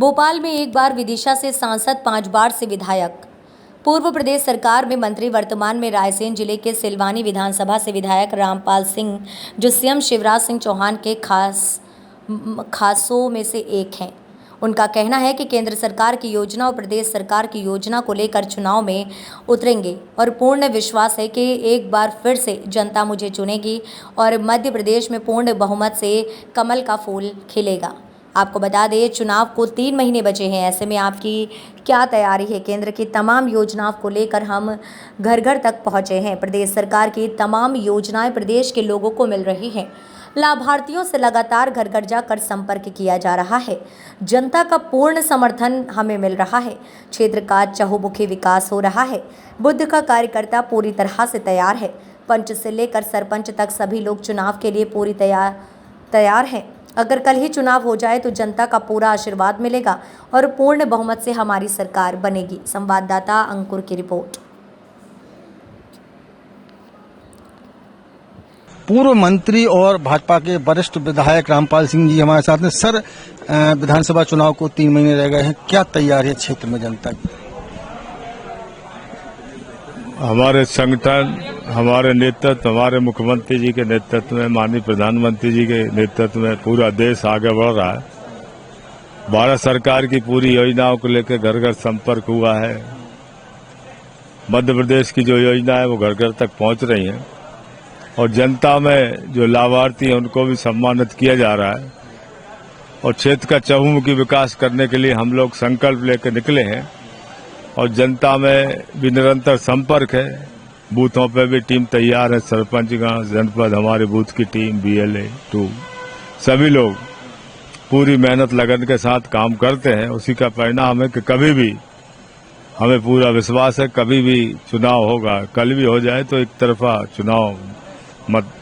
भोपाल में एक बार विदिशा से सांसद 5 बार से विधायक। पूर्व प्रदेश सरकार में मंत्री, वर्तमान में रायसेन जिले के सिलवानी विधानसभा से विधायक रामपाल सिंह, जो सीएम शिवराज सिंह चौहान के खासों में से एक हैं। उनका कहना है कि केंद्र सरकार की योजना और प्रदेश सरकार की योजना को लेकर चुनाव में उतरेंगे और पूर्ण विश्वास है कि एक बार फिर से जनता मुझे चुनेगी और मध्य प्रदेश में पूर्ण बहुमत से कमल का फूल खिलेगा। आपको बता दें, चुनाव को 3 महीने बचे हैं। ऐसे में आपकी क्या तैयारी है? केंद्र की तमाम योजनाओं को लेकर हम घर घर तक पहुंचे हैं। प्रदेश सरकार की तमाम योजनाएं प्रदेश के लोगों को मिल रही हैं। लाभार्थियों से लगातार घर घर जाकर संपर्क किया जा रहा है। जनता का पूर्ण समर्थन हमें मिल रहा है। क्षेत्र का चहुमुखी विकास हो रहा है। बुद्ध का कार्यकर्ता पूरी तरह से तैयार है। पंच से लेकर सरपंच तक सभी लोग चुनाव के लिए पूरी तैयार हैं। अगर कल ही चुनाव हो जाए तो जनता का पूरा आशीर्वाद मिलेगा और पूर्ण बहुमत से हमारी सरकार बनेगी। संवाददाता अंकुर की रिपोर्ट। पूर्व मंत्री और भाजपा के वरिष्ठ विधायक रामपाल सिंह जी हमारे साथ हैं। सर, विधानसभा चुनाव को 3 महीने रह गए हैं, क्या तैयारी है क्षेत्र में जनता की? हमारे संगठन, हमारे नेतृत्व, हमारे मुख्यमंत्री जी के नेतृत्व में, माननीय प्रधानमंत्री जी के नेतृत्व में पूरा देश आगे बढ़ रहा है। भारत सरकार की पूरी योजनाओं को लेकर घर घर संपर्क हुआ है। मध्य प्रदेश की जो योजना है वो घर घर तक पहुंच रही है और जनता में जो लाभार्थी है उनको भी सम्मानित किया जा रहा है और क्षेत्र का चहुमुखी विकास करने के लिए हम लोग संकल्प लेकर निकले हैं और जनता में भी निरंतर संपर्क है। बूथों पे भी टीम तैयार है। सरपंचगण, जनपद, हमारे बूथ की टीम, BLA 2 सभी लोग पूरी मेहनत लगन के साथ काम करते हैं। उसी का परिणाम है कि कभी भी हमें पूरा विश्वास है, कभी भी चुनाव होगा। कल भी हो जाए तो एक तरफा चुनाव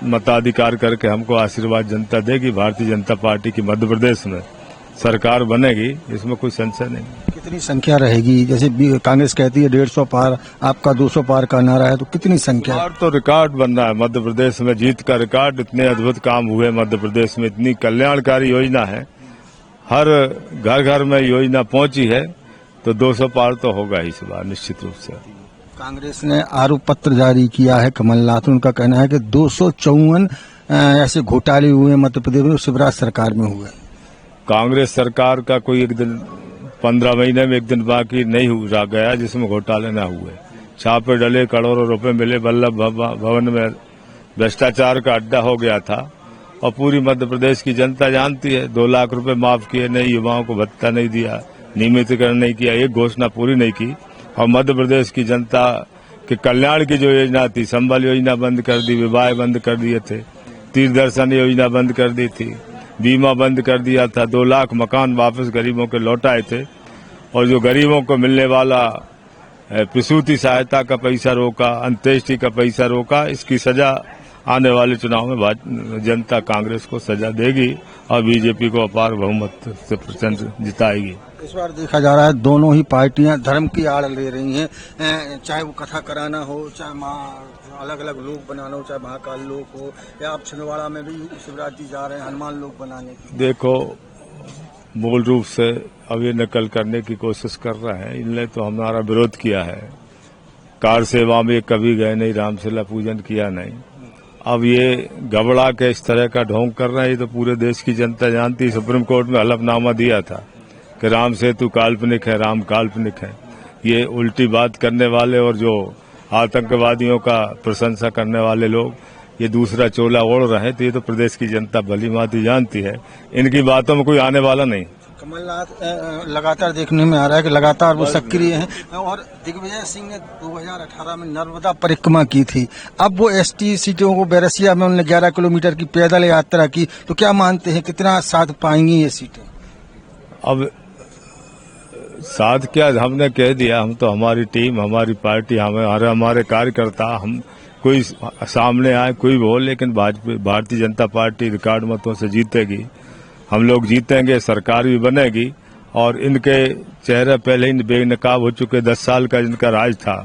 मताधिकार करके हमको आशीर्वाद जनता देगी। भारतीय जनता पार्टी की मध्य प्रदेश में सरकार बनेगी, इसमें कोई संशय नहीं। कितनी संख्या रहेगी? जैसे कांग्रेस कहती है 150 पार, आपका 200 पार का नारा है, तो कितनी संख्या? और तो रिकॉर्ड बन रहा है मध्य प्रदेश में, जीत का रिकॉर्ड। इतने अद्भुत काम हुए मध्य प्रदेश में, इतनी कल्याणकारी योजना है, हर घर घर में योजना पहुंची है, तो 200 पार तो होगा इस बार निश्चित रूप से। कांग्रेस ने आरोप पत्र जारी किया है कमलनाथ, उनका कहना है कि 254 ऐसे घोटाले हुए मध्य प्रदेश में शिवराज सरकार में हुए। कांग्रेस सरकार का कोई एक दिन 15 महीने में एक दिन बाकी नहीं रह गया जिसमें घोटाले न हुए। छापे डले, करोड़ों रुपए मिले। वल्लभ भवन में भ्रष्टाचार का अड्डा हो गया था और पूरी मध्य प्रदेश की जनता जानती है। 2 लाख रुपए माफ किए नहीं, युवाओं को भत्ता नहीं दिया, नियमितीकरण नहीं किया, एक घोषणा पूरी नहीं की। और मध्य प्रदेश की जनता के कल्याण की जो योजना थी, संबल योजना बंद कर दी, विवाह बंद कर दिए थे, तीर्थ दर्शन योजना बंद कर दी थी, बीमा बंद कर दिया था, 2 लाख मकान वापस गरीबों के लौटाए थे और जो गरीबों को मिलने वाला प्रसूति सहायता का पैसा रोका, अंत्येष्टि का पैसा रोका। इसकी सजा आने वाले चुनाव में जनता कांग्रेस को सजा देगी और बीजेपी को अपार बहुमत से प्रचंड जिताएगी। इस बार देखा जा रहा है दोनों ही पार्टियां धर्म की आड़ ले रही हैं, चाहे वो कथा कराना हो, चाहे अलग अलग लोग बनाना हो, चाहे महाकाल लोग हो, या आप छिंदवाड़ा में भी शिवराज जी जा रहे हैं हनुमान लोग बनाने की। देखो, मूल रूप से अब ये नकल करने की कोशिश कर रहे हैं। इनने तो हमारा विरोध किया है। कार सेवा में कभी गए नहीं, रामशिला पूजन किया नहीं। अब ये गबड़ा के इस तरह का ढोंग कर रहे हैं। ये तो पूरे देश की जनता जानती। सुप्रीम कोर्ट में हलफनामा दिया था कि राम सेतु काल्पनिक है, राम काल्पनिक है। ये उल्टी बात करने वाले और जो आतंकवादियों का प्रशंसा करने वाले लोग ये दूसरा चोला ओढ़ रहे हैं, तो ये तो प्रदेश की जनता भली भांति जानती है। इनकी बातों में कोई आने वाला नहीं। कमलनाथ लगातार देखने में आ रहा है कि लगातार वो सक्रिय हैं और दिग्विजय सिंह ने 2018 में नर्मदा परिक्रमा की थी। अब वो ST सीटों को बैरसिया में उन्होंने 11 किलोमीटर की पैदल यात्रा की, तो क्या मानते हैं कितना साथ पाएंगी ये सीटें? अब साथ क्या, हमने कह दिया, हम तो हमारी टीम, हमारी पार्टी, हमारे कार्यकर्ता, हम कोई सामने आए कोई भी हो, लेकिन भारतीय जनता पार्टी रिकॉर्ड मतों से जीतेगी। हम लोग जीतेंगे, सरकार भी बनेगी और इनके चेहरे पहले ही बेनकाब हो चुके। 10 साल का जिनका राज था,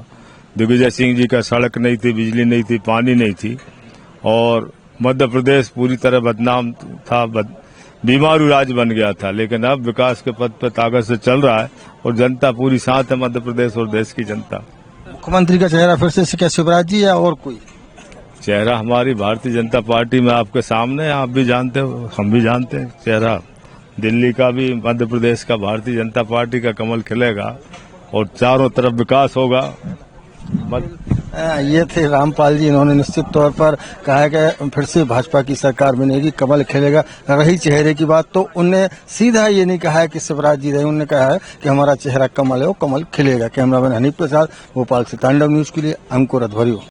दिग्विजय सिंह जी का सड़क नहीं थी, बिजली नहीं थी, पानी नहीं थी और मध्य प्रदेश पूरी तरह बदनाम था, बीमारू राज्य बन गया था, लेकिन अब विकास के पथ पर ताकत से चल रहा है और जनता पूरी साथ है, मध्य प्रदेश और देश की जनता। मुख्यमंत्री का चेहरा फिर से क्या शिवराज जी या और कोई? चेहरा हमारी भारतीय जनता पार्टी में आपके सामने, आप भी जानते हो, हम भी जानते हैं। चेहरा दिल्ली का भी, मध्य प्रदेश का भारतीय जनता पार्टी का कमल खिलेगा और चारों तरफ विकास होगा। ये थे रामपाल जी, इन्होंने निश्चित तौर पर कहा कि फिर से भाजपा की सरकार बनेगी, कमल खिलेगा। रही चेहरे की बात, तो उनने सीधा ये नहीं कहा है कि शिवराज जी रहे, उन्होंने कहा है कि हमारा चेहरा कमल है, वो कमल खिलेगा। कैमरामैन हनीफ के साथ भोपाल से तांडव न्यूज के लिए अंकुर अध्वर्यु।